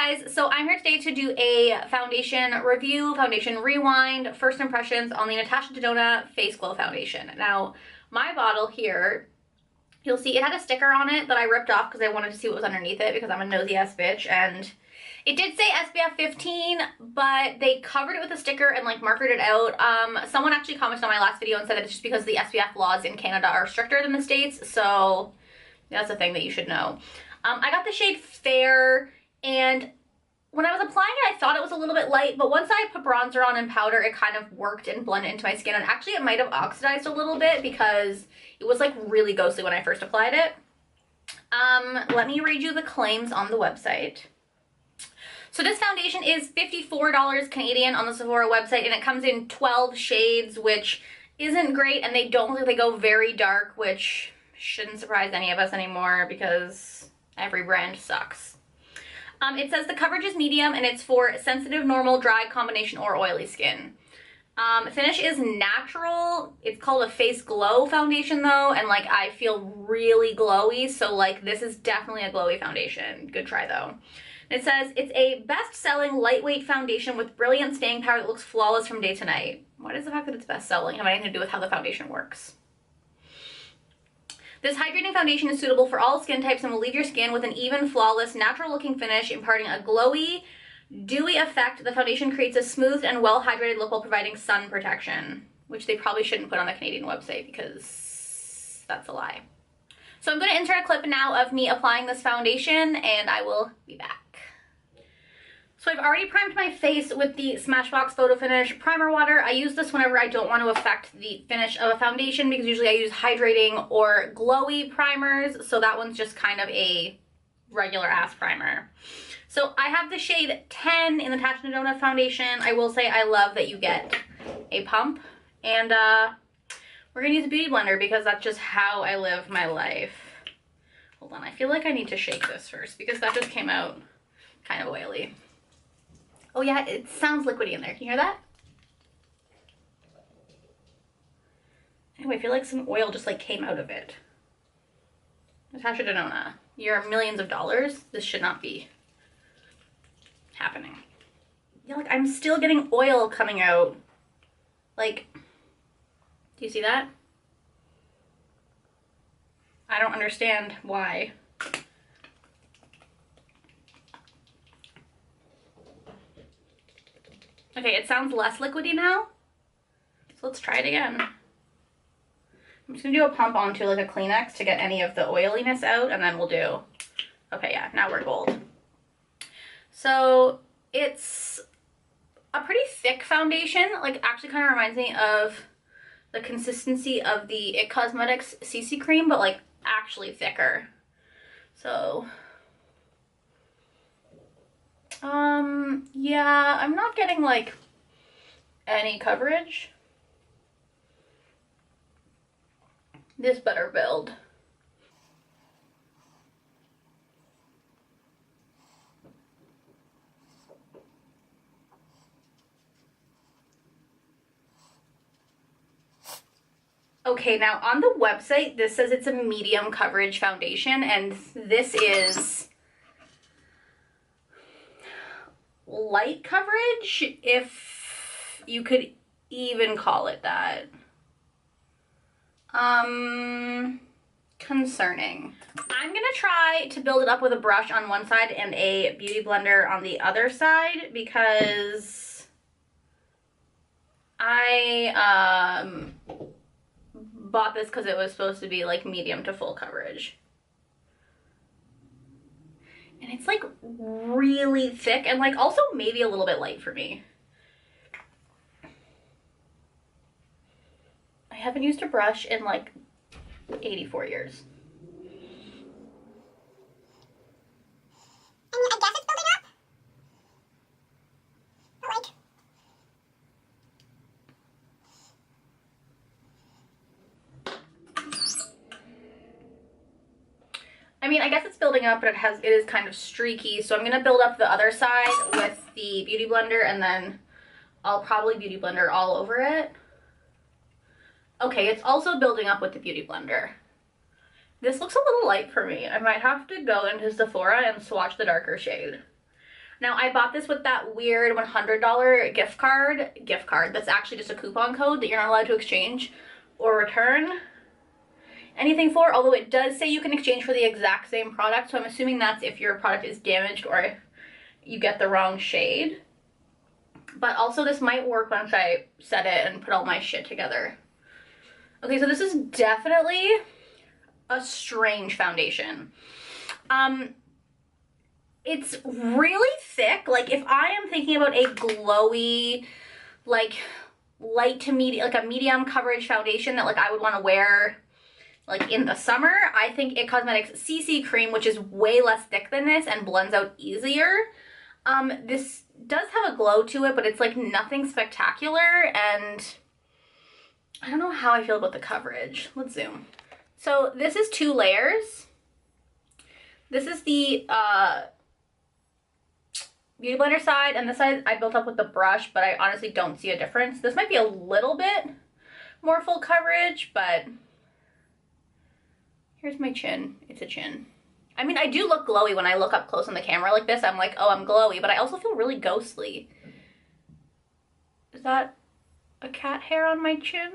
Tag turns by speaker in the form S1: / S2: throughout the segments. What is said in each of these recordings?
S1: guys, so I'm here today to do a foundation review, foundation rewind, first impressions on the Natasha Denona Face Glow Foundation. Now, my bottle here, you'll see it had a sticker on it that I ripped off because I wanted to see what was underneath it because I'm a nosy ass bitch, and it did say SPF 15, but they covered it with a sticker and like markered it out. Someone actually commented on my last video and said that it's just because the SPF laws in Canada are stricter than the States, so that's a thing that you should know. I got the shade Fair, and when I was applying it, I thought it was a little bit light, but once I put bronzer on and powder, it kind of worked and blended into my skin, and actually it might have oxidized a little bit because it was like really ghostly when I first applied it. Let me read you the claims on the website. So this foundation is $54 Canadian on the Sephora website, and it comes in 12 shades, which isn't great, and they don't look like they go very dark, which shouldn't surprise any of us anymore because every brand sucks. It says the coverage is medium, and it's for sensitive, normal, dry, combination, or oily skin. Finish is natural. It's called a Face Glow foundation though, and like I feel really glowy, so like this is definitely a glowy foundation. Good try though. It says it's a best-selling lightweight foundation with brilliant staying power that looks flawless from day to night. Why does the fact that it's best-selling have anything to do with how the foundation works? This hydrating foundation is suitable for all skin types and will leave your skin with an even, flawless, natural-looking finish, imparting a glowy, dewy effect. The foundation creates a smooth and well-hydrated look while providing sun protection, which they probably shouldn't put on the Canadian website because that's a lie. So I'm going to insert a clip now of me applying this foundation, and I will be back. So I've already primed my face with the Smashbox Photo Finish Primer Water. I use this whenever I don't want to affect the finish of a foundation because usually I use hydrating or glowy primers. So that one's just kind of a regular ass primer. So I have the shade 10 in the Natasha Denona foundation. I will say I love that you get a pump. And we're going to use a beauty blender because that's just how I live my life. Hold on, I feel like I need to shake this first because that just came out kind of oily. Oh yeah, it sounds liquidy in there. Can you hear that? Anyway, I feel like some oil just like came out of it. Natasha Denona, you're millions of dollars. This should not be happening. Yeah, like I'm still getting oil coming out. Like, do you see that? I don't understand why. Okay, it sounds less liquidy now. So let's try it again. I'm just gonna do a pump onto like a Kleenex to get any of the oiliness out, and then we'll do, okay, yeah, now we're gold. So it's a pretty thick foundation, like actually kind of reminds me of the consistency of the IT Cosmetics CC cream, but like actually thicker. So yeah, I'm not getting like any coverage. This better build. Okay, now on the website, this says it's a medium coverage foundation, and this is light coverage, if you could even call it that. Concerning. I'm gonna try to build it up with a brush on one side and a beauty blender on the other side because I bought this because it was supposed to be like medium to full coverage. And it's like really thick and like also maybe a little bit light for me. I haven't used a brush in like 84 years.
S2: I mean, I guess it's building up. But like,
S1: I mean, I guess it's building up, but it is kind of streaky. So I'm gonna build up the other side with the beauty blender, and then I'll probably beauty blender all over it. Okay, it's also building up with the beauty blender. This looks a little light for me. I might have to go into Sephora and swatch the darker shade. Now, I bought this with that weird $100 gift card that's actually just a coupon code that you're not allowed to exchange or return anything for, although it does say you can exchange for the exact same product, so I'm assuming that's if your product is damaged or if you get the wrong shade. But also this might work once I set it and put all my shit together. Okay, so this is definitely a strange foundation. It's really thick. Like, if I am thinking about a glowy, like, light to medium, like a medium coverage foundation that, like, I would want to wear, like, in the summer, I think IT Cosmetics CC Cream, which is way less thick than this and blends out easier. This does have a glow to it, but it's, like, nothing spectacular, and I don't know how I feel about the coverage. Let's zoom. So this is 2 layers. This is the Beauty Blender side, and this side I built up with the brush, but I honestly don't see a difference. This might be a little bit more full coverage, but here's my chin. It's a chin. I mean, I do look glowy when I look up close on the camera like this. I'm like, oh, I'm glowy, but I also feel really ghostly. Is that a cat hair on my chin?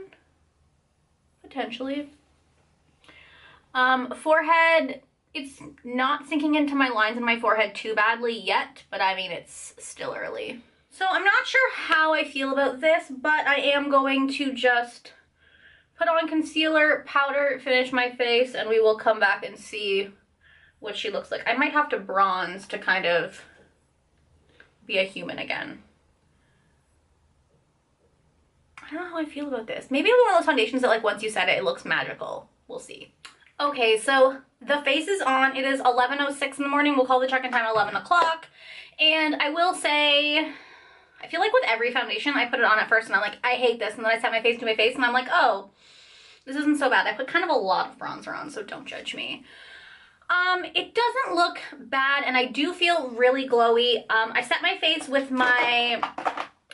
S1: Potentially. Forehead, it's not sinking into my lines in my forehead too badly yet, but I mean, it's still early. So I'm not sure how I feel about this, but I am going to just put on concealer, powder, finish my face, and we will come back and see what she looks like. I might have to bronze to kind of be a human again. I don't know how I feel about this. Maybe it's one of those foundations that, like, once you set it, it looks magical. We'll see. Okay, so the face is on. It is 11:06 in the morning. We'll call the check-in time 11 o'clock. And I will say, I feel like with every foundation, I put it on at first and I'm like, I hate this. And then I set my face to my face and I'm like, oh, this isn't so bad. I put kind of a lot of bronzer on, so don't judge me. It doesn't look bad, and I do feel really glowy. I set my face with my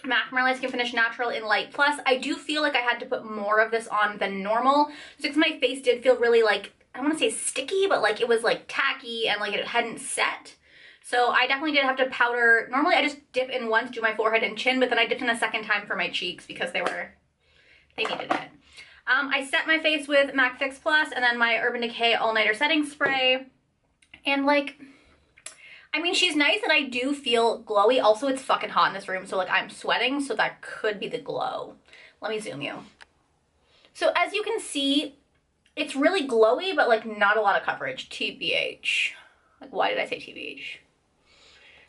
S1: MAC Merlin Skin Finish Natural in Light Plus. I do feel like I had to put more of this on than normal, just because my face did feel really, like, I don't want to say sticky, but like it was like tacky and like it hadn't set. So I definitely did have to powder. Normally I just dip in once, do my forehead and chin, but then I dipped in a second time for my cheeks because they needed it. I set my face with MAC Fix Plus and then my Urban Decay All Nighter Setting Spray. And like, I mean, she's nice and I do feel glowy. Also, it's fucking hot in this room, so like I'm sweating, so that could be the glow. Let me zoom you. So as you can see, it's really glowy, but like not a lot of coverage, TBH. Like, why did I say TBH?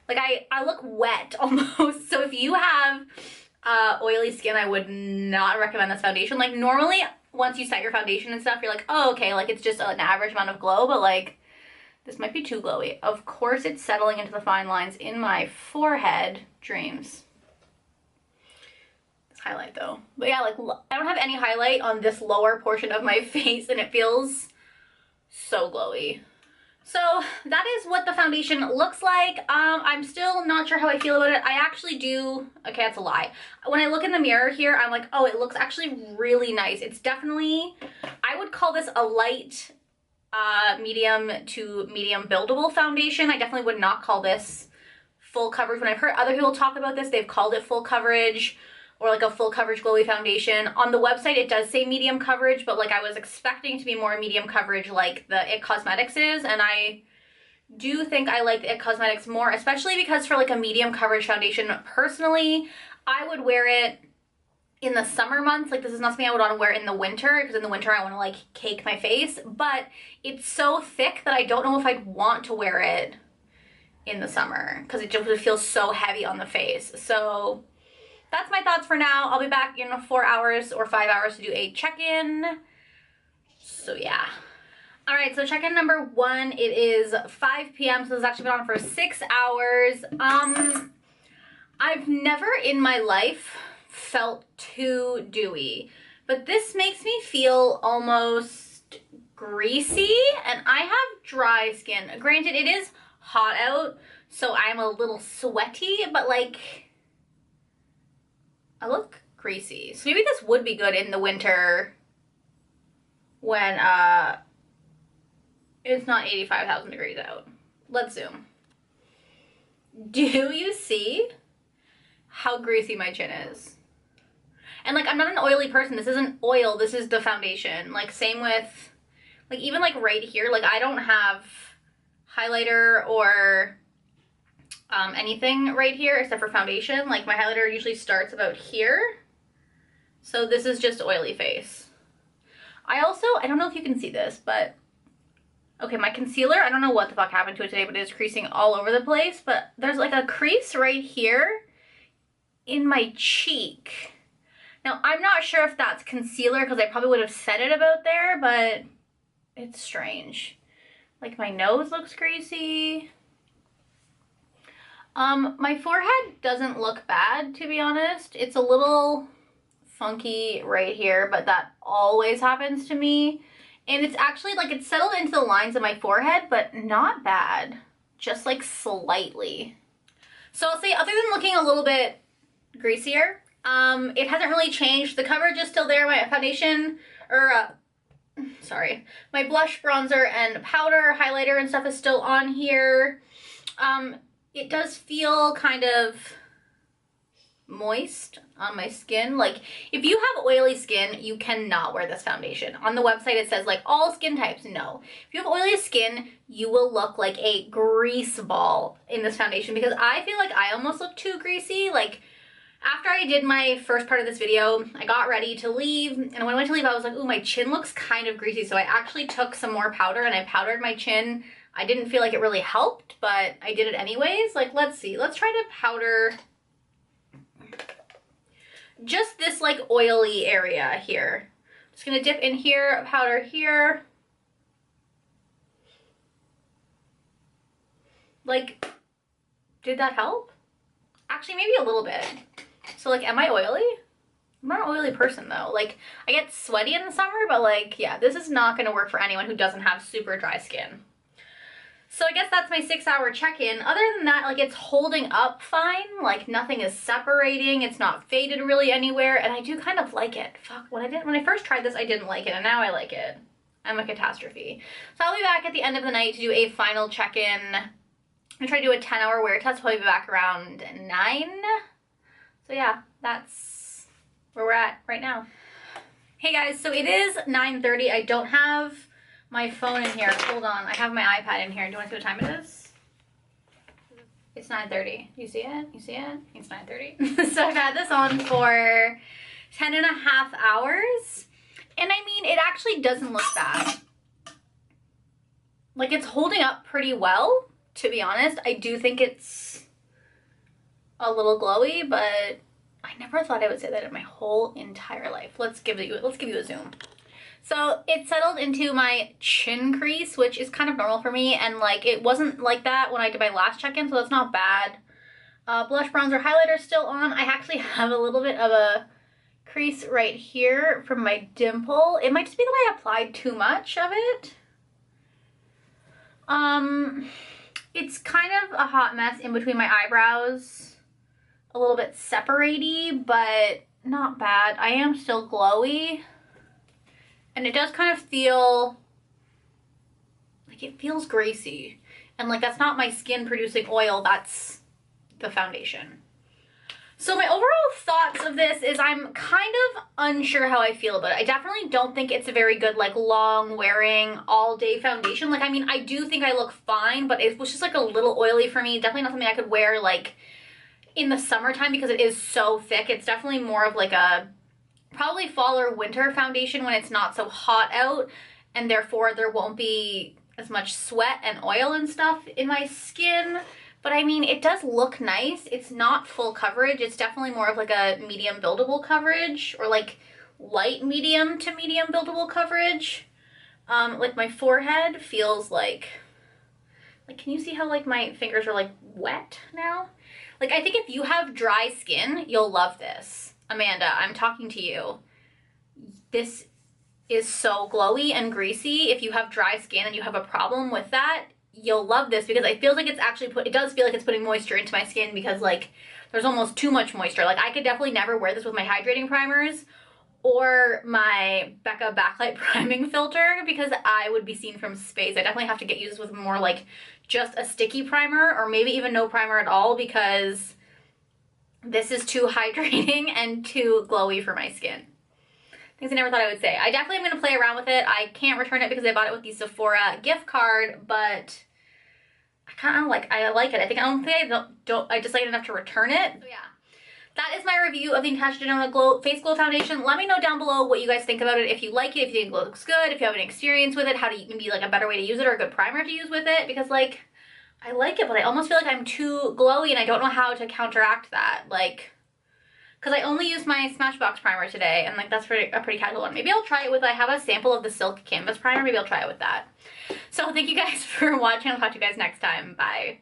S1: Like I look wet almost. So if you have oily skin, I would not recommend this foundation. Like normally once you set your foundation and stuff, you're like, oh, okay, like it's just an average amount of glow, but like this might be too glowy. Of course it's settling into the fine lines in my forehead. Dreams. This highlight though. But yeah, like I don't have any highlight on this lower portion of my face and it feels so glowy. So that is what the foundation looks like. I'm still not sure how I feel about it. I actually do, okay, that's a lie. When I look in the mirror here, I'm like, oh, it looks actually really nice. It's definitely, I would call this a light, medium to medium buildable foundation. I definitely would not call this full coverage. When I've heard other people talk about this, they've called it full coverage or like a full coverage glowy foundation. On the website, it does say medium coverage, but like I was expecting to be more medium coverage like the IT Cosmetics is, and I do think I like the IT Cosmetics more, especially because for like a medium coverage foundation, personally, I would wear it in the summer months. Like this is not something I would want to wear in the winter, because in the winter I want to like cake my face, but it's so thick that I don't know if I'd want to wear it in the summer because it just would feel so heavy on the face. So that's my thoughts for now. I'll be back in 4 hours or 5 hours to do a check-in. So yeah. All right, so check-in number 1, it is 5 p.m. So this has actually been on for 6 hours. I've never in my life felt too dewy, but this makes me feel almost greasy, and I have dry skin. Granted, it is hot out, so I'm a little sweaty, but like, I look greasy. So maybe this would be good in the winter when it's not 85,000 degrees out. Let's zoom. Do you see how greasy my chin is? And like, I'm not an oily person. This isn't oil. This is the foundation. Like, same with, like, even like right here, like I don't have highlighter or anything right here except for foundation. Like, my highlighter usually starts about here. So this is just oily face. I don't know if you can see this, but okay, my concealer, I don't know what the fuck happened to it today, but it's creasing all over the place. But there's like a crease right here in my cheek. Now, I'm not sure if that's concealer because I probably would have said it about there, but it's strange. Like, my nose looks greasy. My forehead doesn't look bad, to be honest. It's a little funky right here, but that always happens to me. And it's actually, like, it's settled into the lines of my forehead, but not bad. Just, like, slightly. So I'll say, other than looking a little bit greasier, it hasn't really changed. The coverage is still there. My foundation, my blush, bronzer, and powder, highlighter, and stuff is still on here. It does feel kind of moist on my skin. Like, if you have oily skin, you cannot wear this foundation. On the website it says like all skin types. No, if you have oily skin, you will look like a grease ball in this foundation, because I feel like I almost look too greasy. Like, after I did my first part of this video, I got ready to leave, and when I went to leave I was like, ooh, my chin looks kind of greasy, so I actually took some more powder and I powdered my chin. I didn't feel like it really helped, but I did it anyways. Like, let's see, let's try to powder just this like oily area here. Just gonna dip in here, powder here. Like, did that help? Actually, maybe a little bit. So like, am I oily? I'm not an oily person though. Like, I get sweaty in the summer, but like, yeah, this is not gonna work for anyone who doesn't have super dry skin. So I guess that's my 6-hour check-in. Other than that, like, it's holding up fine. Like, nothing is separating. It's not faded really anywhere, and I do kind of like it. Fuck, when I first tried this, I didn't like it, and now I like it. I'm a catastrophe. So I'll be back at the end of the night to do a final check-in. I'm gonna try to do a 10-hour wear test. Probably be back around 9. So yeah, that's where we're at right now. Hey guys, so it is 9:30. I don't have my phone in here. Hold on, I have my iPad in here. Do you want to see what time it is? It's 9:30. You see it? You see it? It's 9:30. So I've had this on for 10.5 hours. And I mean, it actually doesn't look bad. Like, it's holding up pretty well, to be honest. I do think it's a little glowy, but I never thought I would say that in my whole entire life. Let's give you a zoom. So it settled into my chin crease, which is kind of normal for me, and like, it wasn't like that when I did my last check-in, so that's not bad. Blush, bronzer, highlighter still on. I actually have a little bit of a crease right here from my dimple. It might just be that I applied too much of it. It's kind of a hot mess in between my eyebrows. A little bit separate-y, but not bad. I am still glowy. And it does kind of feel like, it feels greasy. And like, that's not my skin producing oil, that's the foundation. So my overall thoughts of this is, I'm kind of unsure how I feel about it. I definitely don't think it's a very good, like, long wearing all day foundation. Like, I mean, I do think I look fine, but it was just like a little oily for me. Definitely not something I could wear like in the summertime because it is so thick. It's definitely more of like a probably fall or winter foundation when it's not so hot out, and therefore there won't be as much sweat and oil and stuff in my skin. But I mean, it does look nice. It's not full coverage. It's definitely more of like a medium buildable coverage, or like light medium to medium buildable coverage. Like, my forehead feels like, can you see how like my fingers are like wet now? Like, I think if you have dry skin, you'll love this. Amanda, I'm talking to you. This is so glowy and greasy. If you have dry skin and you have a problem with that, you'll love this, because it feels like it's actually it does feel like it's putting moisture into my skin, because like, there's almost too much moisture. Like, I could definitely never wear this with my hydrating primers or my Becca Backlight Priming Filter, because I would be seen from space. I definitely have to get used with more like just a sticky primer, or maybe even no primer at all, because this is too hydrating and too glowy for my skin. Things I never thought I would say. I definitely am going to play around with it. I can't return it because I bought it with the Sephora gift card, but I kind of like it. I just like it enough to return it. So yeah. That is my review of the Natasha Denona Face Glow Foundation. Let me know down below what you guys think about it. If you like it, if you think it looks good, if you have any experience with it, how do you, maybe like a better way to use it or a good primer to use with it. Because like, I like it, but I almost feel like I'm too glowy and I don't know how to counteract that. Like, because I only used my Smashbox primer today, and like that's a pretty casual one. Maybe I'll try it with, I have a sample of the Silk Canvas primer. Maybe I'll try it with that. So thank you guys for watching. I'll talk to you guys next time. Bye.